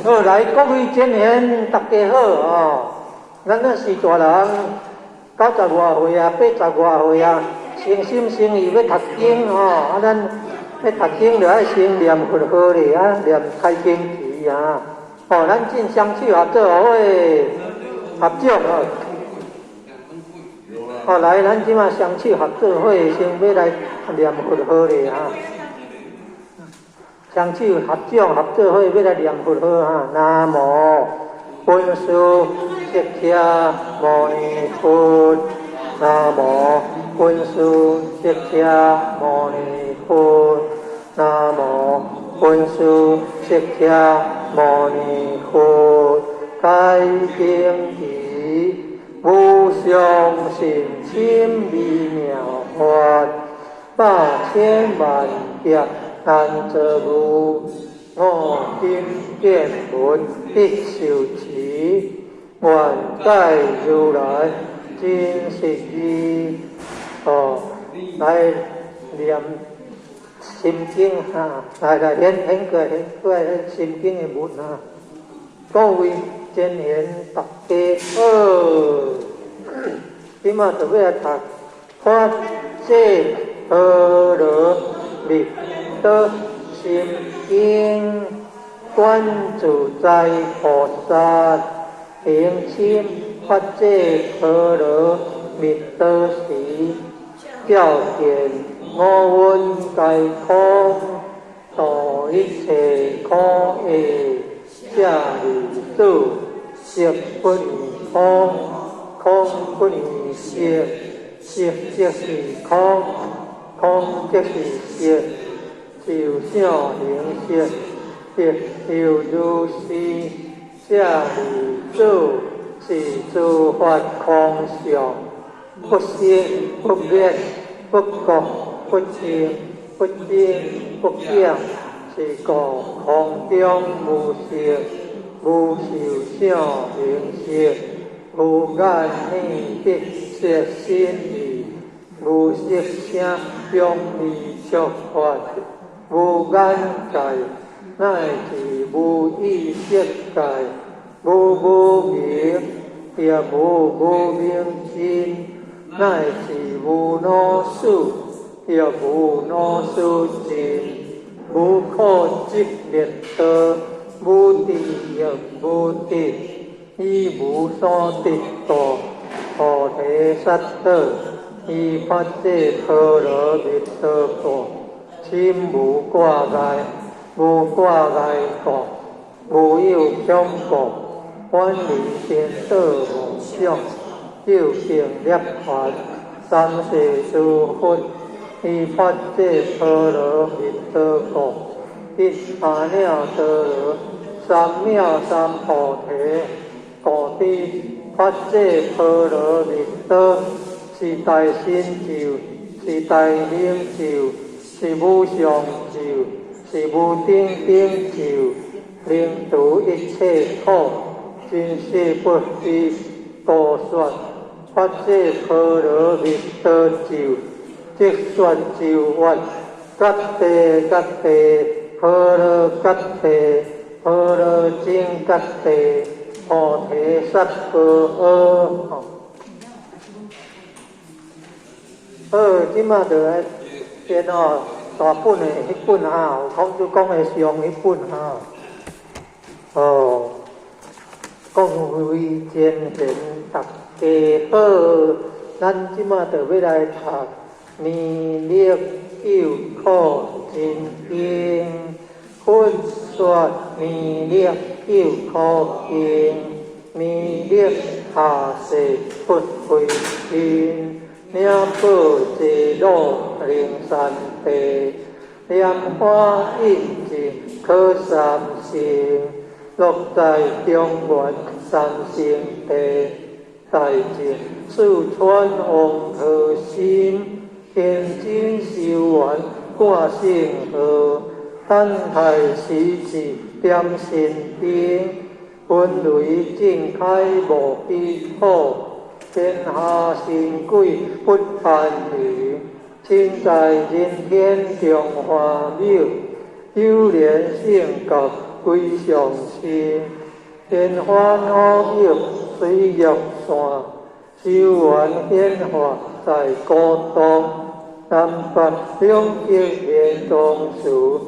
好，来各位前贤，大家好哦。咱那是大人，90外岁啊，80外岁啊，诚心诚意要读经哦。咱要读经就爱先念佛号咧啊，念开经题啊。哦，咱进双手合作会合掌哦。哦，来，咱即马双手合作会先要来念佛号咧啊。双手合掌合作伙，要来念佛号哈。南无本师释迦牟尼佛，南无本师释迦牟尼佛，南无本师释迦牟尼佛。开经题，无上甚深微妙法，百千万劫难得无，我今见闻必受持，愿解如来真实义。哦，来念心经哈，来念过心经的文哈。各位前贤大家好，今嘛就要来读法界阿罗蜜多心经，观自在菩萨行深法界阿罗蜜多时，照见我闻皆空，度一切苦厄。下离度，色不异空，空不异色，色即是空，空即是色，受想行识，亦有如是。下离度是诸法空相，不生不灭，不觉不净，不增不减。是故空中无色，无受想行识，无眼耳鼻舌身意，无色声香味触法，无眼界，乃至无意识界，无无明，也无无明尽，乃至无老死，也无老死尽。无苦集灭道，无地狱无地，以无所得道，菩提萨埵，以法界阿罗蜜多故，心无挂碍，无挂碍故，无有恐怖，远离颠倒妄想，究竟涅槃，三世诸佛。以法界阿罗蜜多故，一阿耨多罗三藐三菩提。故知法界阿罗蜜多是大成就，是大成就，是无上就，是无顶顶就，能度一切苦，真实不虚。故说法界阿罗蜜多就。即说就愿，各地各地，阿罗各地，阿罗精各地，菩提萨婆诃。好，即马就来先哦，大本的迄本哈，有孔子讲的上迄本哈。哦，各位前贤大家好，咱即马就要来读。弥勒救苦真经，佛说弥勒救苦经，弥勒下世不回天，念宝济乐灵山地，念花印净可三性，落在中原三圣地，大净四川王和心。天津修完挂圣号，等待时至点神灯，本雷震开无比好，天下神鬼不安宁，亲在人天中华庙，有莲圣教归上心，天欢好友随玉线，修缘显化在孤独，南北两极连同处，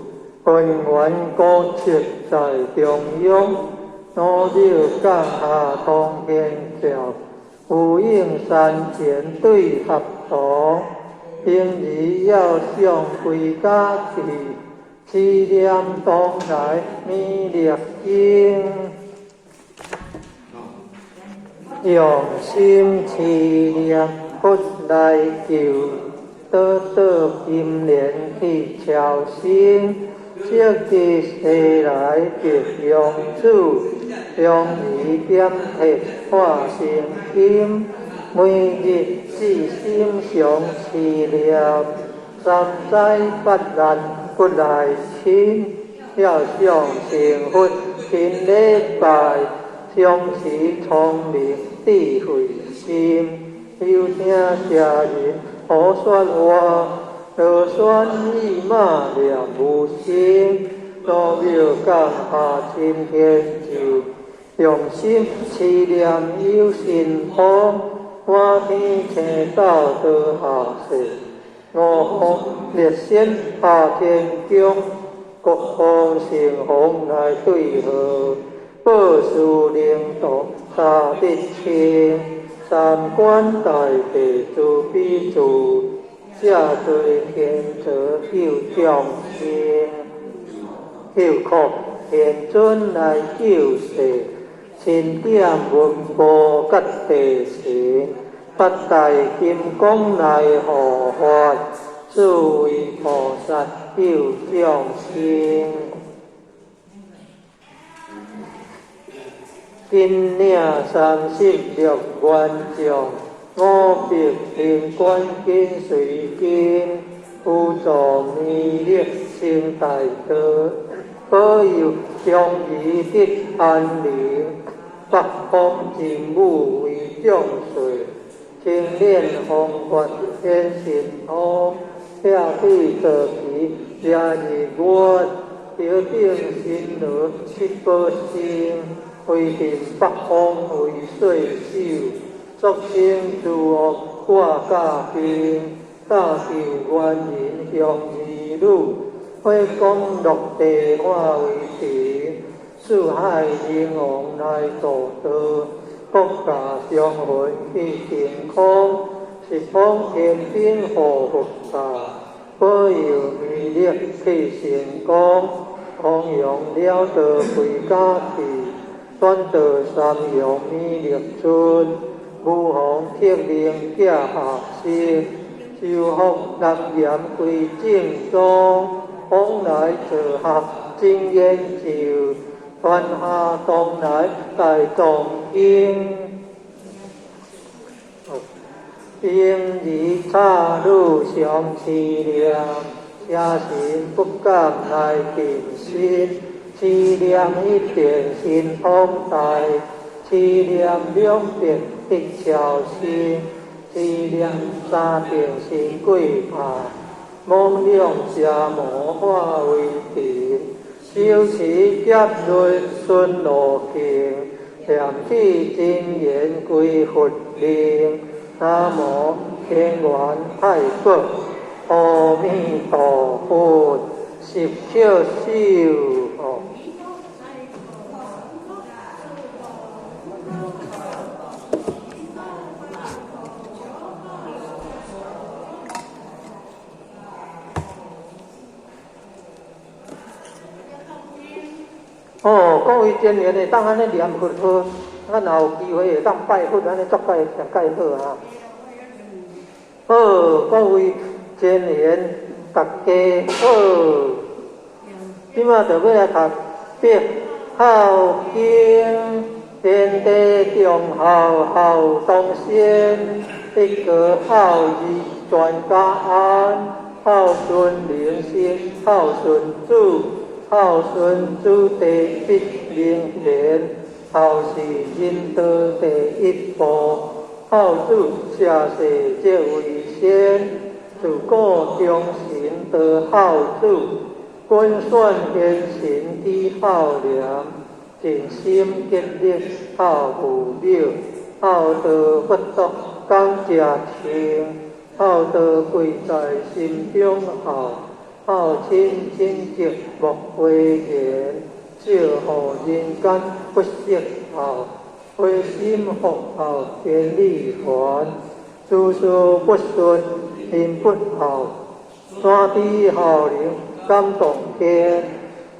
分缘高切在中央，五柳降下通天桥，有应山前对合图，平日要上归家去。思念当来弥勒经，用心思念佛来求，得得金莲去朝圣，积极世来别用主，用意点贴化成金，每日至心常思念，三灾八难不来亲，要向成佛勤礼拜，相持聪明智慧心，有听邪人好说话，就算意马念无心，老庙降下真天就，用心思念有神通，满天星斗得下世。五方列仙下天宫，各方神风来对合，报事领导大德清，三观大地诸比诸，下对天泽有众生，救苦天尊来救世，千点文波吉地神。八大金刚来护法，诸位菩萨救众生。今领36愿将，五别天官紧随经，辅助弥勒成大德，保佑众义得安宁，北方真武为众岁。清练方法显神通，下地得皮廿二月，得定心罗七宝星，为定北方为岁首，作生诸恶挂架兵，大求元人向义女，火光落地化为田，四海人王来度道。国家相会去健康，十方天兵护佛法，保佑弥勒去成功，弘扬了道回家去，转得三阳弥勒尊，武皇铁令驾下生，修福南严归正宗，往来坐合真言咒。传下东来大众经，平日差路上思念，邪神不敢来定心，思念一点心通大，思念两遍得超心，思念三遍心归怕，妄量邪魔化为定。修持劫瑞顺路径，念起真言归佛令。南无天元太佛，阿弥陀佛，十巧修。各位前缘的，当安尼念佛好，咱若有机会会当拜佛，安尼足介好啊！好，各位前缘，大家好，即马就要来读《别孝经》，天地中孝，孝东先，一个孝义全家安，孝顺人心，孝顺主。孝顺主第一名贤，孝是仁道第一步，孝主下世即为先，自古忠臣得孝主，君选贤臣之孝廉，尽心竭力孝父母，孝道不夺讲食清，孝道贵在心中孝，孝亲亲戚莫讳言，少乎人间不识孝，亏心福孝千里还，诸事不顺心不孝，山地孝陵感动天，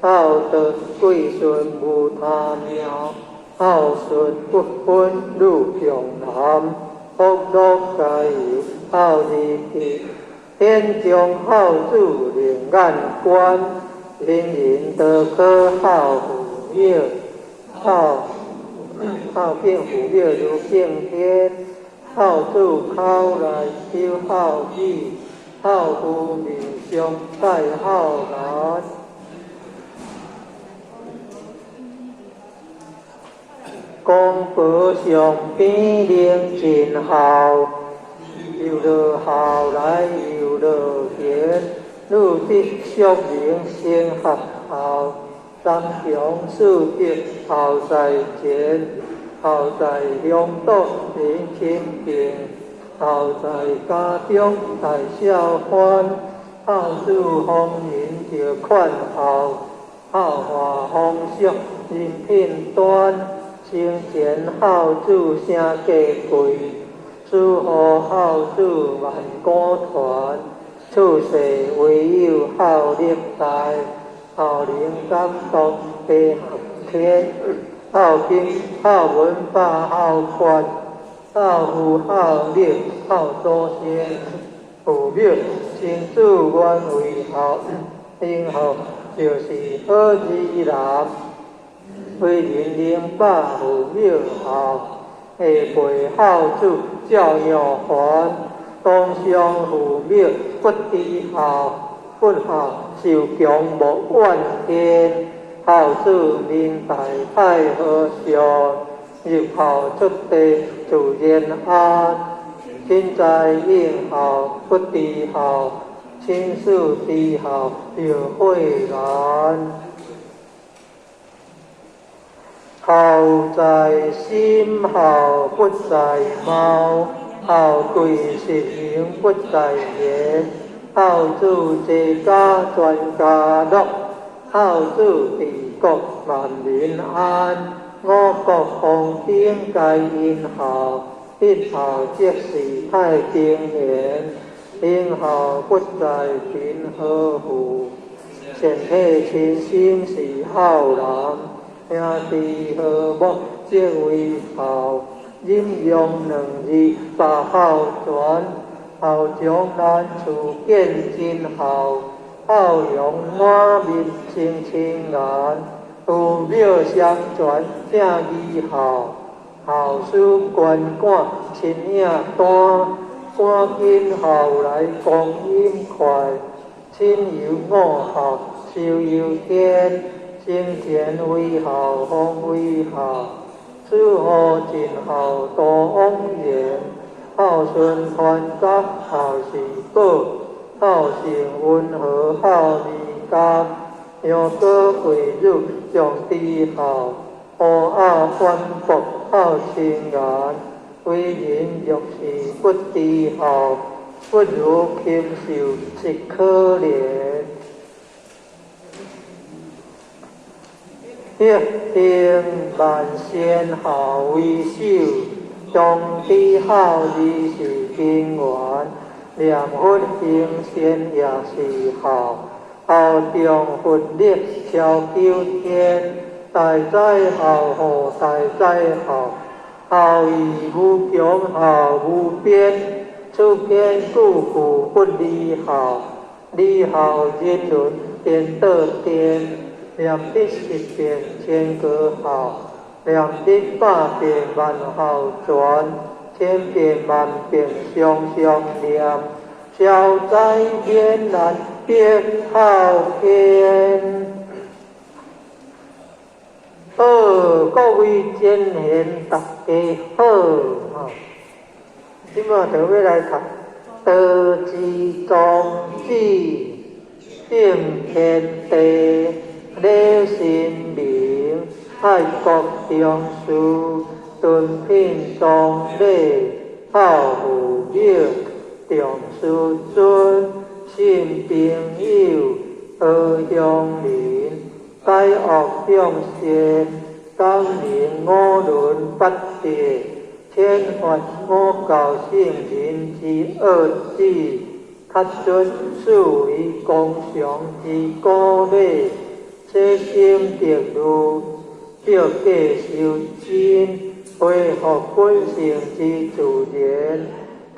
孝德贵顺无他苗，孝顺不分入中南，福禄皆有孝义体，天将孝子令眼观，人人得可孝父母，孝敬父母如敬天，孝子口来求孝义，孝父面上带孝难。公婆上边领尽孝，有了孝来有了贤，女德淑名先合孝，三强四德孝在前，孝在乡岛人亲近，孝在家中大小欢，孝子丰人就款孝，孝化丰盛人品端。生前孝子声价贵，死后孝子万古传。处世唯有孝力大，孝灵感动地合天。孝经孝文化孝权，孝父孝力孝祖先。父母亲子愿为孝，今后就是好儿男。为人领把父母孝，下辈孝子照耀还。当上父母不知孝，不孝受强无怨天。孝子面大太和尚，入孝出地自然安。亲在应孝不知孝，亲事知孝又悔然。孝在心，孝不在貌，孝贵实行不在言，孝子治家全家乐，孝子治国万民安，五国丰鼎皆因孝，一孝即是太平年，因孝不在贫和富，善体亲心是孝人。兄弟和睦即为孝，忍让两字把孝传，孝将难处见真孝，孝容满面生情眼，父母相传正义孝，孝事关管亲影单，赶紧孝来光阴快，亲友五孝寿有天。生前为孝，方为孝，死后尽孝多往言。孝顺传家，孝是宝，孝性温和，孝利家。羊哥贵日上知孝，乌鸦反驳孝亲眼。为人若是不知孝，不如禽兽是可怜。约定万善孝为首，中知孝义是根源。念佛行善也是孝，孝中佛力超九天。大哉孝护，大哉孝，孝义无穷，孝无边。此篇故故不离孝，离孝人伦颠得颠。念得十遍千个孝，念得百遍万孝传，千遍万遍常常念，消灾免难别孝天。各位真贤大家好，今仔就要来读道之宗旨。敬天地礼神明，爱国重视敦品忠礼，孝父母，重师尊，信朋友，和乡邻，解恶向善，感应五伦八德，天发五教圣人之恶旨，确准属于公常之鼓励，切心得路，表价修真，恢复本性之自然，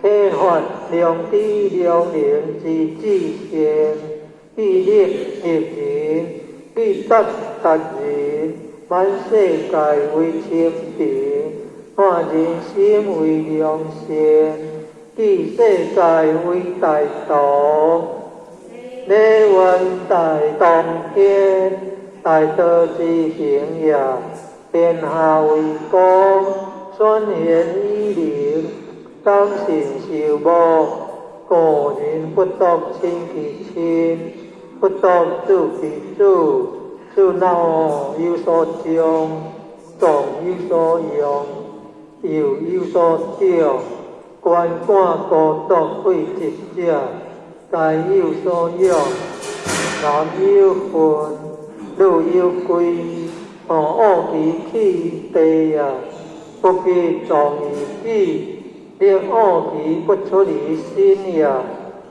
启发良知良能之志向，必力立人，必达达人，万世界为清平，换人心为良善，记世界为大道，礼愿大同天，大道之行也，天下为公，宣言以灵，当信受母，故人不独亲其亲，不独子其子，子老有所终，壮有所用，幼有所长，官官孤独贵职者，该有所用，男有分，女有归，恶其气地也，不必壮于己，令恶其不出于心也，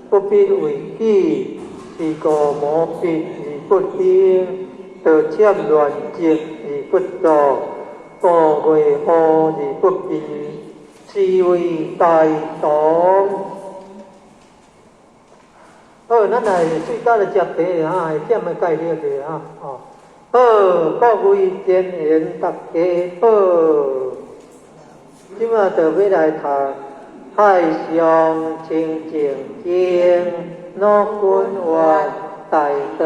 不必为己，是故无必而不兴，得欠乱疾而不作，故为好而不避，是为大同。好，咱来最早的接题啊，点个概念题啊，好，各位前言大家好，今仔就要来读海上清净经，老君愿大道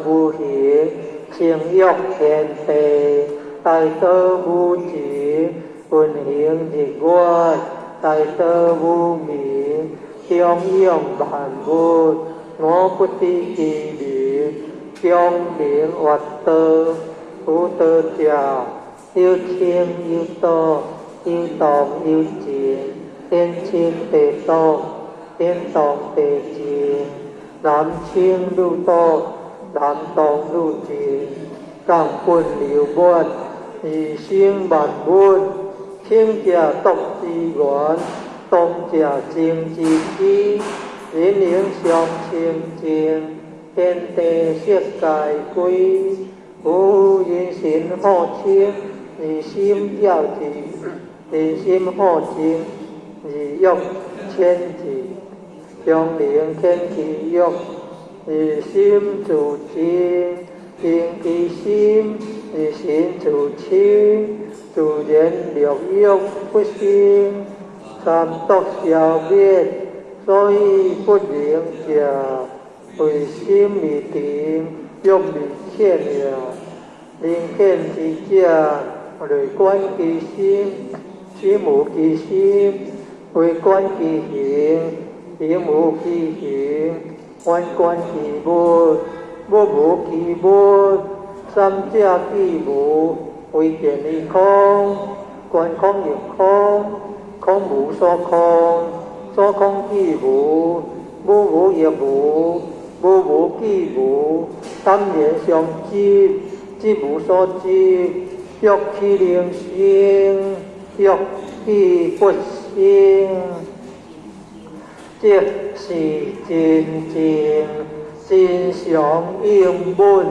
无形，情欲天地，大道无情，运行日月，大道无明，供养万物，我不知其名，光明活道，福道者，有清有道，有动有静，天清地动，天动地静，男清女动，男动女静，降本流满，而生万物，清者独之源，动者静之基，人灵相清净，天地色界归，无人心好清，而心要静，人心好静，而欲谦静，将灵谦其欲，而心自静，静其心，而心自清，自然六欲不生，三毒消灭，所以不灵者，为心未定，欲未显也。灵显之者，累观其心，心无其心，为观其形，形无其形，观观其物，物无其物，三者既无，为见于空，观空亦空，空无所空，所空既无，无无亦无，无无既无，当然相即，即无所即，欲其灵生，欲其不生，即是真正，真常应本，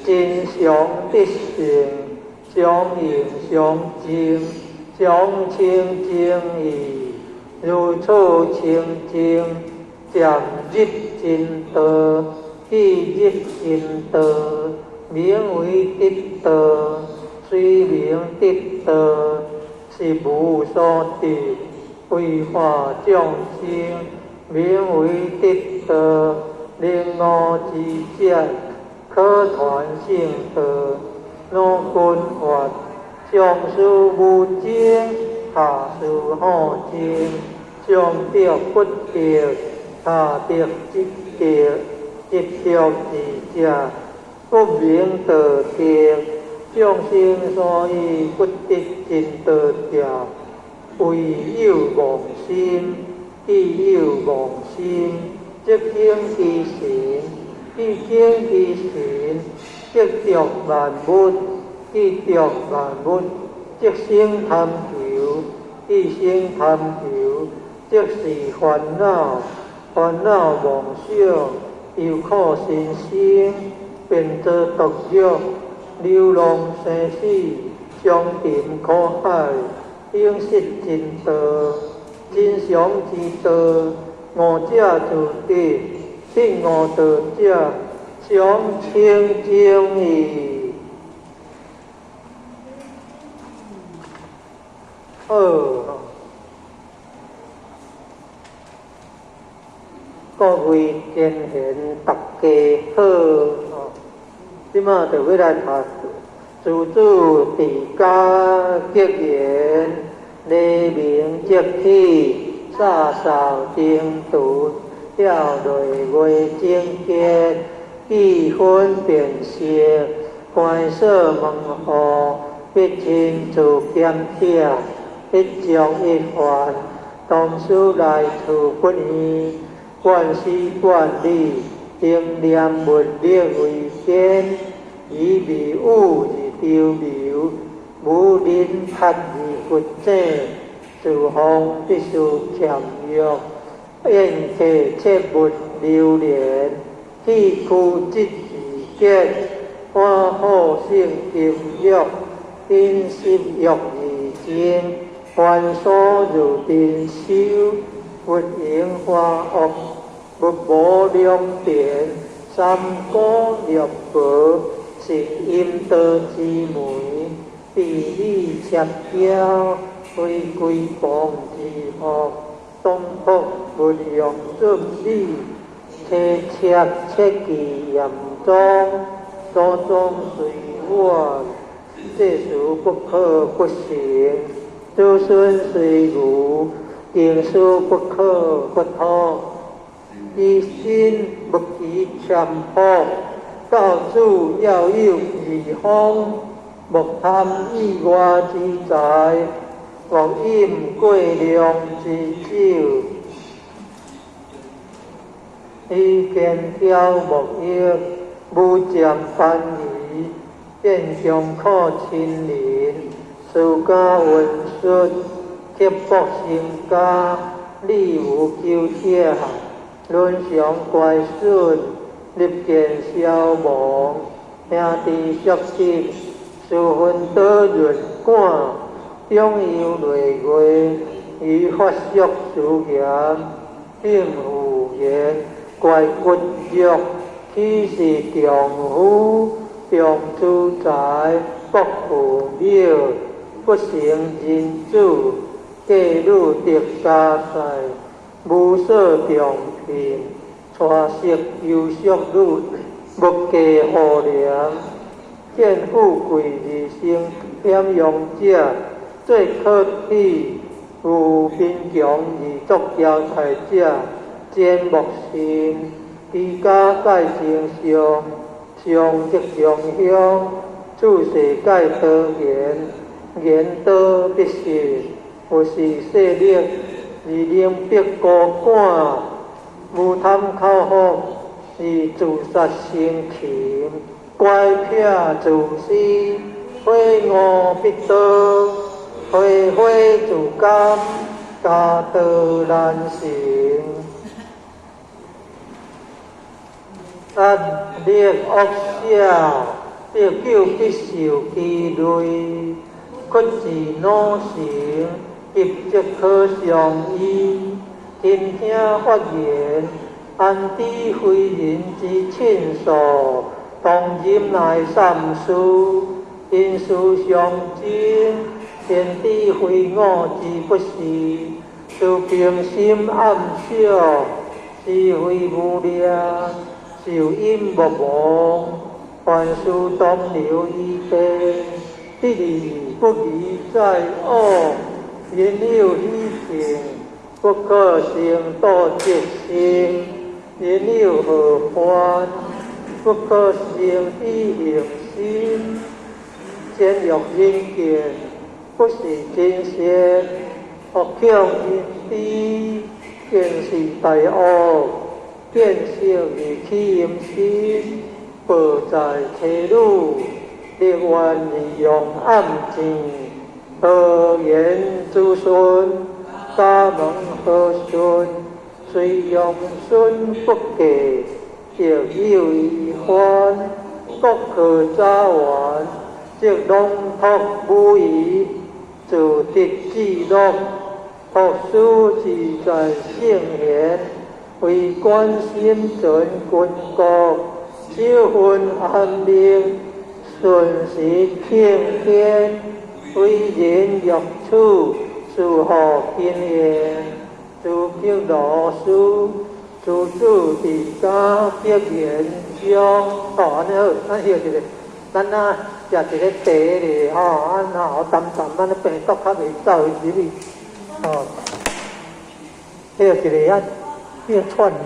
真常得性，相应相净，相清净义，如此清净，渐入真道，既入真道，名为得道，虽名得道，是无所得，为化众生，名为得道，令我之者，可传圣道，若君法，上师无精，下师好精，上德不德，下德即德，执着自者，不明道德，众生所以不得真道者，唯有妄心，既有妄心，即生其神，既生其神，即着万物，既着万物，即生贪求，既生贪求，即是烦恼，烦恼妄想，又可身心，变作毒药，流浪生死，伤沉苦海，永失真道，真常之道，悟者自得，得悟道者，常清净矣。各位贤贤，大家好！即马就要来读诸子治家结缘，黎明即起，洒扫净土，了内外精结，气分辨识，观色问候，必亲自检查，一种一环，同事来处不移。观事观理，定念物力为根，以迷悟而丢流，无临拍而骨者，自方必须欠约，宴客切勿流连，气枯即自结，花好性金玉，因心欲而精，凡所如定修。不应花恶，不无良典，三果六果，是阴道之门，地理切交，非归邦之福，东福不用准理，切忌严重，多种随我，这事不可不行，子孙虽愚。经书不可不通，一心不及强迫，教主要有义风，莫贪意外之财，莫饮过量之酒，以见挑莫益，无占藩篱，见相可亲邻，事家温顺。刻薄成家，理无纠结，伦常乖顺，立见消亡，兄弟相亲，事分得润感，中有内外，以法属事言，并无言，怪骨肉，岂是丈夫，重主宰，不负谬，不成人主。嫁女得家财，无所重聘，娶媳优淑女，无价好良。见富贵而生险用者，最可喜；有贫穷而作骄财者，奸莫信。居家改成上，上即上香，处世改多言，言多必实。有时势力，而能逼孤寒；无贪口福，而自杀生情。乖僻自私，非我必得；非非自甘，家道难成。压力恶小，得救必受其累，屈自努成。急即可上医，听听发言，安知非人之亲属，当今乃三事，因事相争，天地非我之不是，自平心暗笑，是非无量，受因无忘，凡事当留一地，得理不离在恶。人有虚情，不可成道即生，人有何欢？不可生以形心，见欲人见，不是真善。恶强因知，见是大恶，见性而起阴心，报在妻女，力愿利用暗箭，何言子孙？家门和顺，虽用孙不给，亦有遗患。各可早完，即龙托无疑，自得之乐。学书自在圣贤，为观心准君国，修分安宁，顺时天天，为人欲处，祝贺经验，祝敬老师，祝祝地家结缘将。安尼好，咱歇一下，咱食一个茶咧，好淡淡，咱病毒较袂走入去。歇一下串联。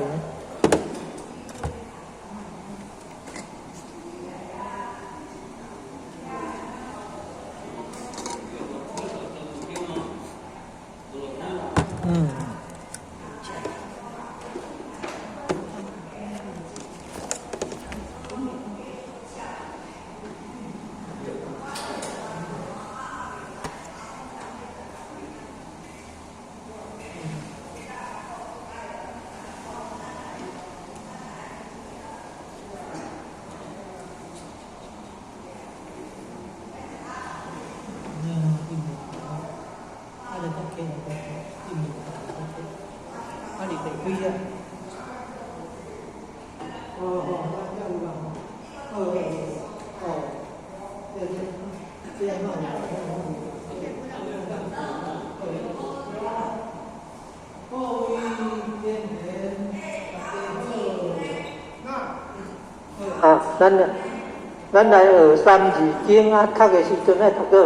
咱来学三字经啊，读的时阵爱读到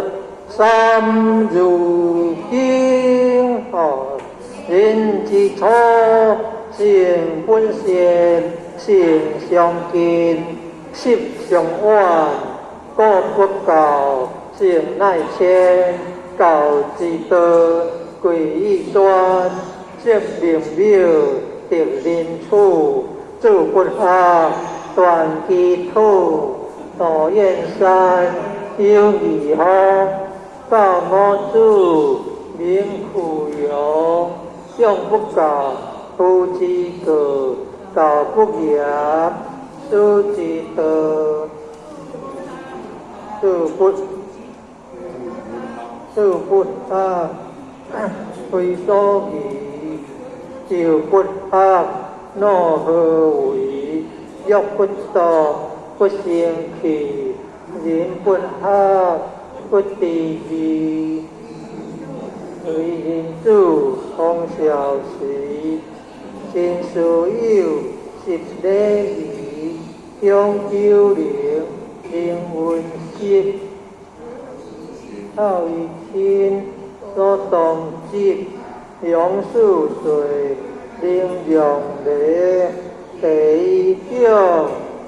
三字经人之初，性本善，性相近，习相远，故不教，性乃迁，教之道，贵以专，执明妙，得人处，助不学，断其土。道燕山有义行，教我主名苦勇，用不教，夫之过，教不严，师之德，助不学，非所宜，就不学，奈何为？欲不道，不生气，人不学，不知义。为人主，通晓时，心所有，习礼仪，向九龄，人闻习，好于亲，所动机，用数岁，令用礼，第一种。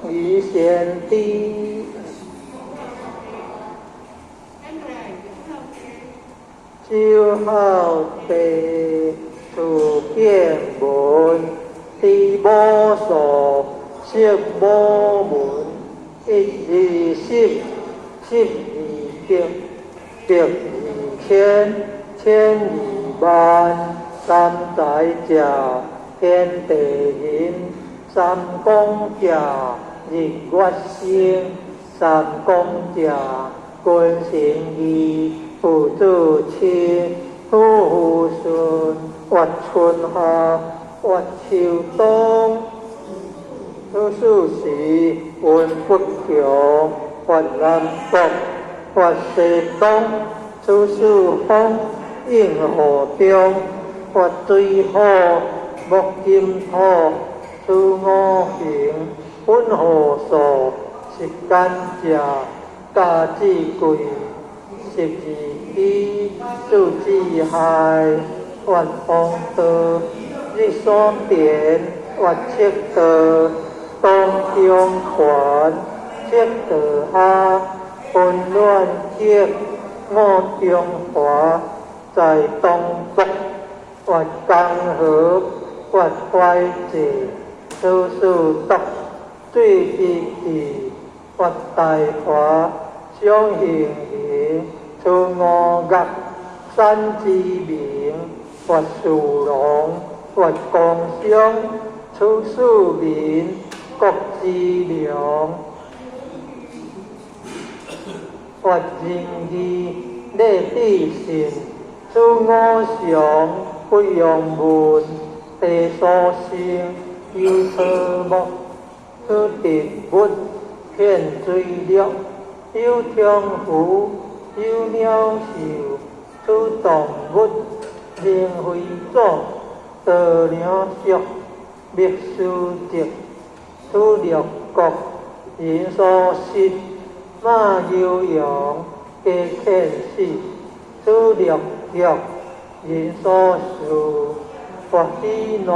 于先帝，修好地，处见闻，地无所，色无闻，一二十，十二百，百二千，千二万，三载者，天地人，三公者。日月星，三公者，君臣义，父子亲，夫妇顺，月春夏，月秋冬，处事时，运不强，月南北，月西东，处事风，应河中，月水火，木金土，处五行。本何所？是干者，家之贵，十二支，助之害，万方道，日所典，或切得东中环，切得下混乱切我中华，在东北或江河或怀济，处处得最积极或大华，相形形出我甲山之名，或树龙或共商出树民国之良，或仁义礼智信出我上不用文，地所生有车木出地物骗水略，有天虎有鸟兽出动物，灵非种得鸟属秘书籍出六国，人所食马牛羊皆欠死，出六角人所属或喜怒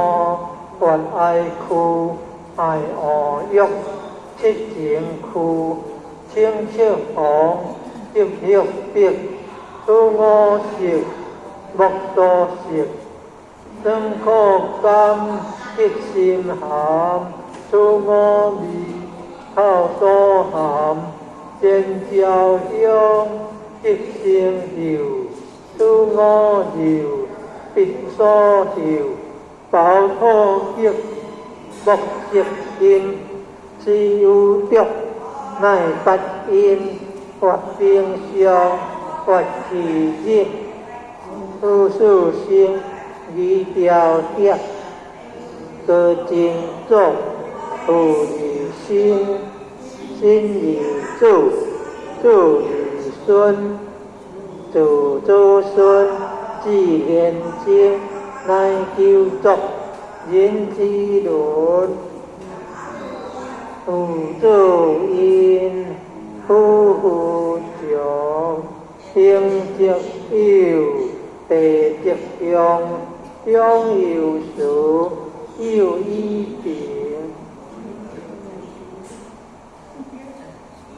或爱哭爱恶欲七情苦，清赤红急血逼出我食木所食，生苦甘激心寒出我味口所含，尖椒香激心油出我油鼻所嗅，饱吐激木色阴，是有毒乃不因或冰霜或气热，出世性而调调，各经众土以心，心以主，主以孙，主祖孙至现今，乃救作人之伦，父祖因夫妇长，兄则有弟则凶，凶有数有一柄，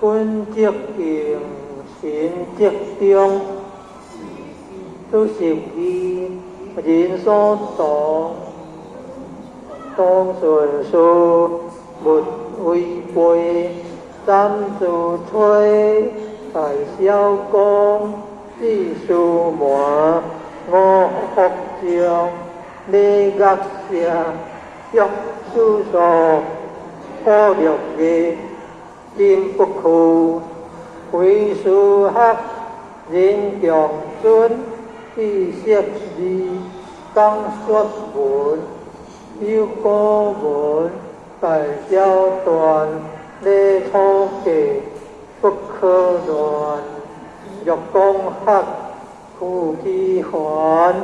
君则敬臣则忠，出十义人所当顺数勿违背，三自吹大小公，四书满我福将，礼乐下欲书所破六艺，今不屈，为书学人强尊，必识字刚说文，有古文大小断，礼初记不可乱，欲讲学苦其烦，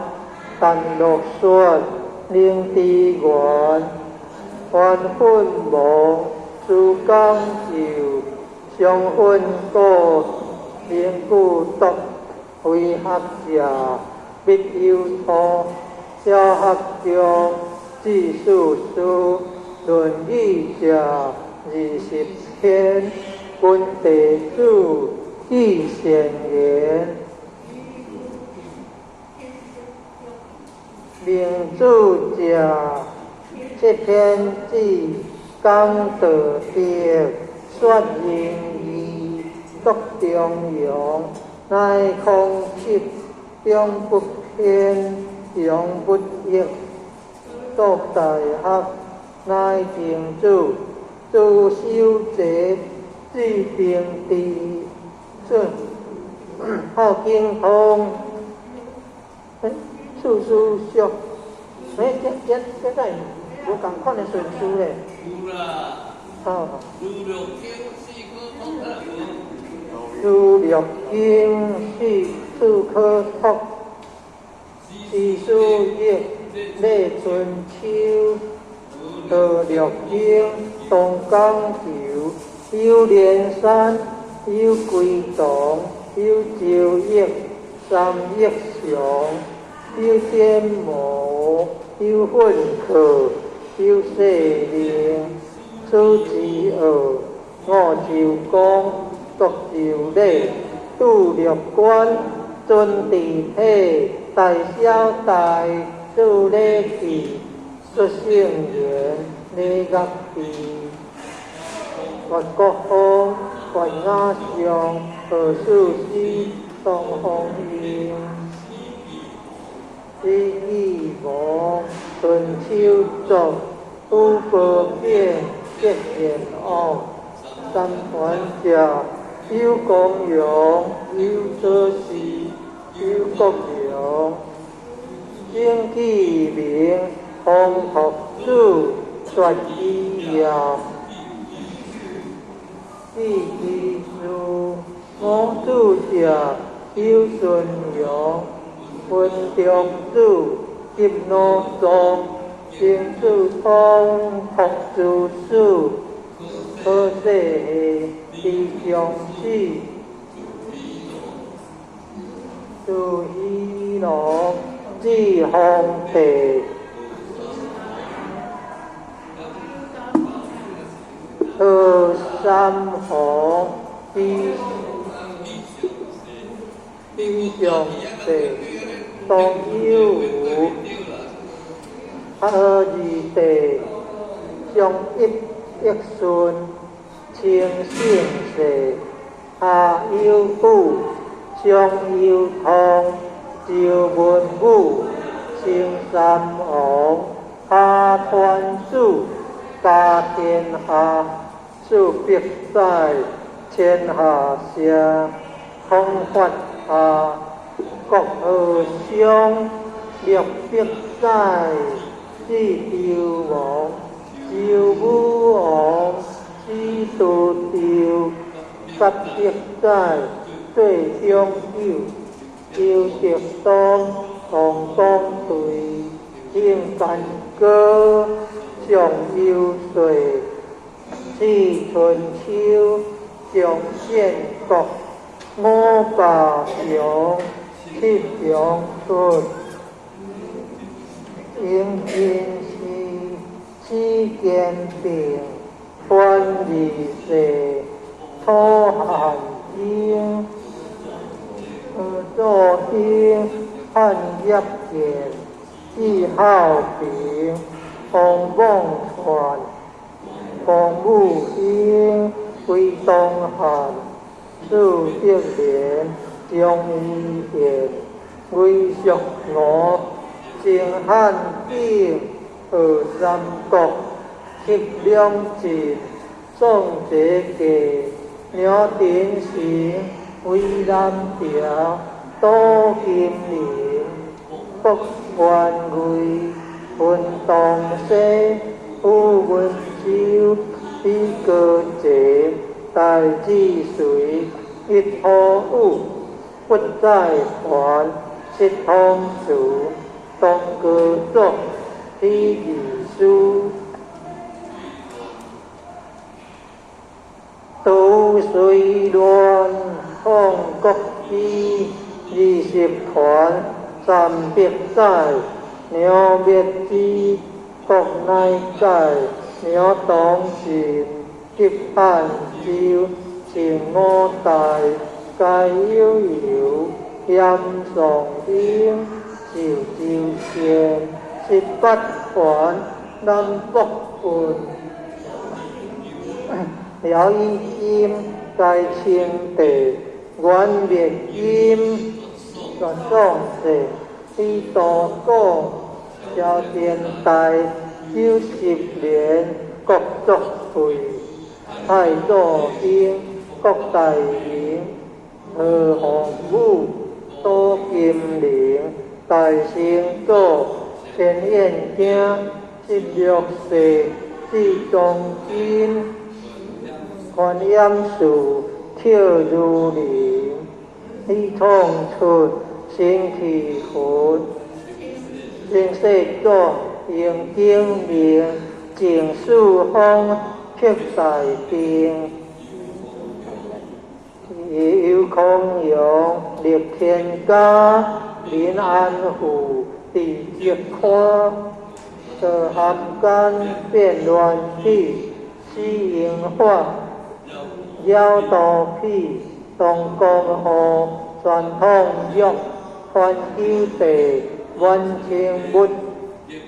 但落顺令之源，还分无诸讲究，相分果令故德，为学者必有错，小学中至数书，论语者20篇，君地主亦善言，明主者7篇至刚得德，说仁义德中庸，乃空气中不偏，永不逆，读大学乃定主，主修者至平地，好经通，处处俗，这个有同款的顺序嘞。有啦。哦。如六经四科读，四书业礼春秋，得六经东讲求，有连山，有归洞，有九业，三业上，有颠磨，有混合，修世灵，此之二，我就讲，各就礼，度六观，尊地体，大小大，助礼器，出圣言，礼乐器，各国风，各雅上，何事师，东方应。知义无，春秋作，诸佛变，结言恶，三团者，有功用，有所事，有国用，经纪名，弘学主，传医药，记记书，五主者，有顺用。分中主，急怒中，行主通，学主主，可世地上士，主依龙，至皇帝，贺三皇，地上帝。当有无，二地上一顺，清性世，下有富，上有通，朝文武，清三王，下团主，家天下，数百载，天下下，空法下。国和尚六百载，至朝王，朝武王，至都朝，八百载，最终朝得当，同光对，应干戈，上有水，至春秋，上建国，五霸强。七祥顺，应天时，七间病，观二世，土寒经，作经，汉业见，记好平，洪旺传，洪武兴，归东汉，数百年。将伊现，为蜀我，正汉景，二三国，七两晋，宋节节，鸟典行，为南调，多金陵，北关魏，分东西，武文州，比歌节，大治水，一河武。不在还，七通书，东歌作，体二书，都随乱，抗国基，20团，300载，鸟灭之，国内改，鸟东晋，急汉朝，秦五代。皆悠悠，严上英，朝朝鲜，18环，南北分。辽以金，皆清帝，元灭金，全壮世，以道讲，萧天代，90年，国作废，太祖兴，国大明。何鸿武，多金陵，大成祖，天燕京，16世，至中金，观音树，跳如林，李通春，新气魂，新世祖，应景明，净树风，辟大定。有空用，立天家，临安府，地极宽，可含干变乱气，西营法，妖道气，东江河，传统玉，环球地，万清物，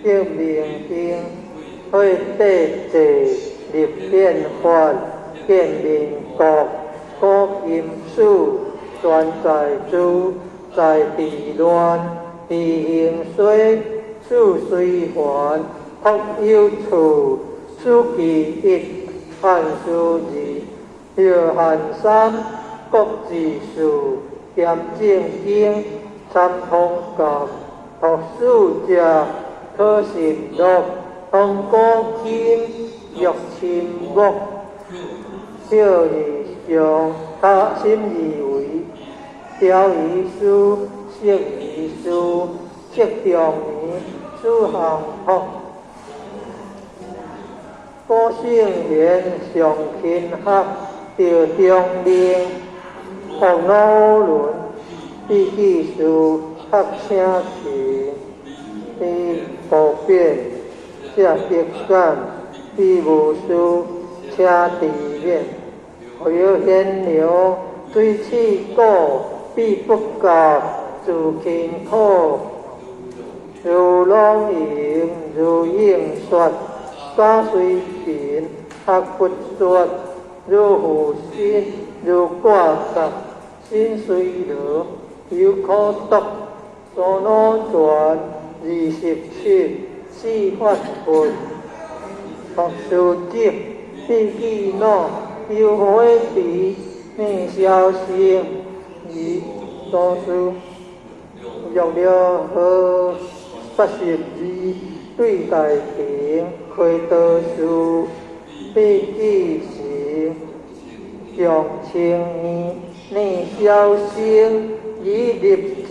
革命经，会地地，立变法，建民国，国音书，专在诸，在地乱，地形衰，处虽还，福有处，书其一，汉书二，约翰三，国字数，兼正经，三通鉴，读书者，可信录，通古今，欲亲目，表义上，他心以为，调遗书，识遗书，识中年，书行学。古圣贤上勤学，着中令，学五伦，必记书，学请词，必普遍，写笔感，必无书，请地面。学有闲流，对气故，必不教，自勤苦。如龙吟，如应说，沙虽贫，学不说，如负心，如挂角，心虽热，犹可读。所罗传27，四法分，学书籍，必记脑，有火皮，命消息，以读书，欲了和82，对大庭，开导书，必记行，上清义，内消息，以立志，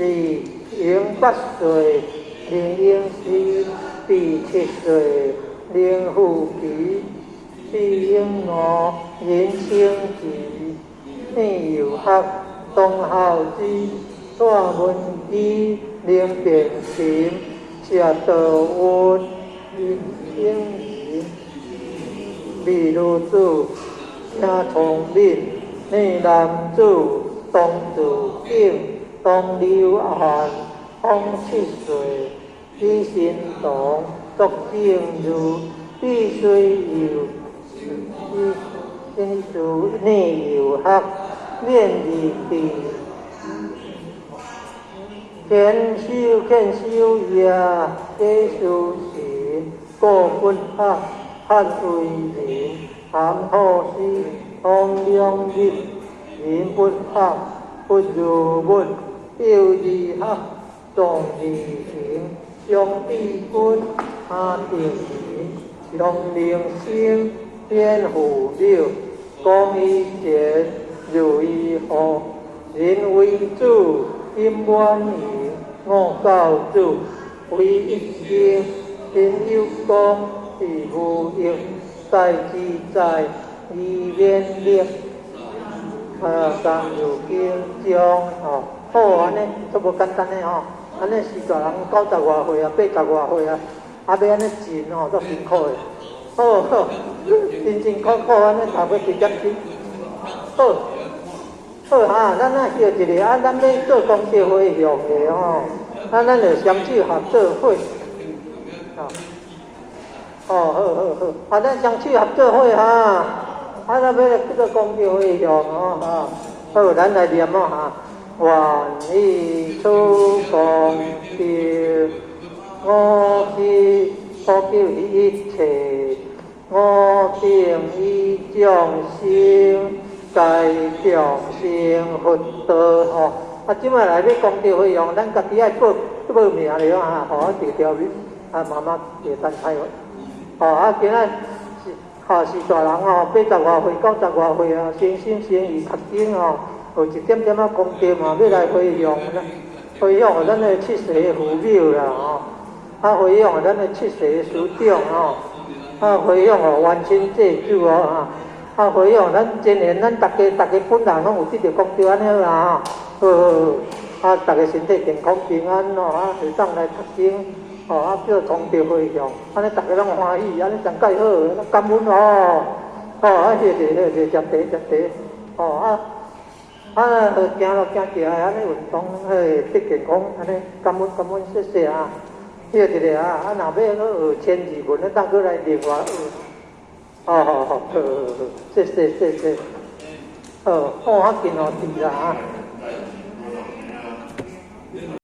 应8岁，令应时，必7岁，令父期，必应5，人清期，内有学，东孝之，大文机，令变形，写道运，应行，秘鲁子，请聪明，内男子，东自景，东流汉，方7岁，李新堂，作正如，必须有，因主内有学，免义地。天修也，皆修行，过不学，汉为人，含好事，通量力，人不学，不如物，表义学，重义行，上帝君，下定义，上灵性，天父了，公义前，如义后，人为主。金满盈，我教主，为一经，天有功，地无应，在自在，义免力，三有经章，好安尼，都无简单的安尼是大人90外岁啊，80外岁啊，要安尼进足辛苦的，好，辛苦安尼读要直接去，好。好咱叫一个咱要做公社会用的咱就双手合作伙，好，咱双手合作伙咱要来做公社会用好，咱来念愿以出公调，我去普救一切，我定以众生。该众生福道即摆来要公调费用，咱家己爱报名了调调慢慢会等开今仔是大人80外岁、90外岁先心先意读经有一点点公调嘛，要来费用咱的七世父母啦费用咱的七世师长费用冤亲债主费用咱今年咱大家本人拢有得到公调安尼好大家身体健康平安会当来读经啊叫同调回向，安尼大家拢欢喜，安尼上介好，感恩哦，啊谢谢，接茶，行路行起来，安尼运动，得健康，安尼感恩，谢谢啊，谢谢啊，若要去学千字文，当过来另外学，好，谢谢，好，较紧哦，是啦啊。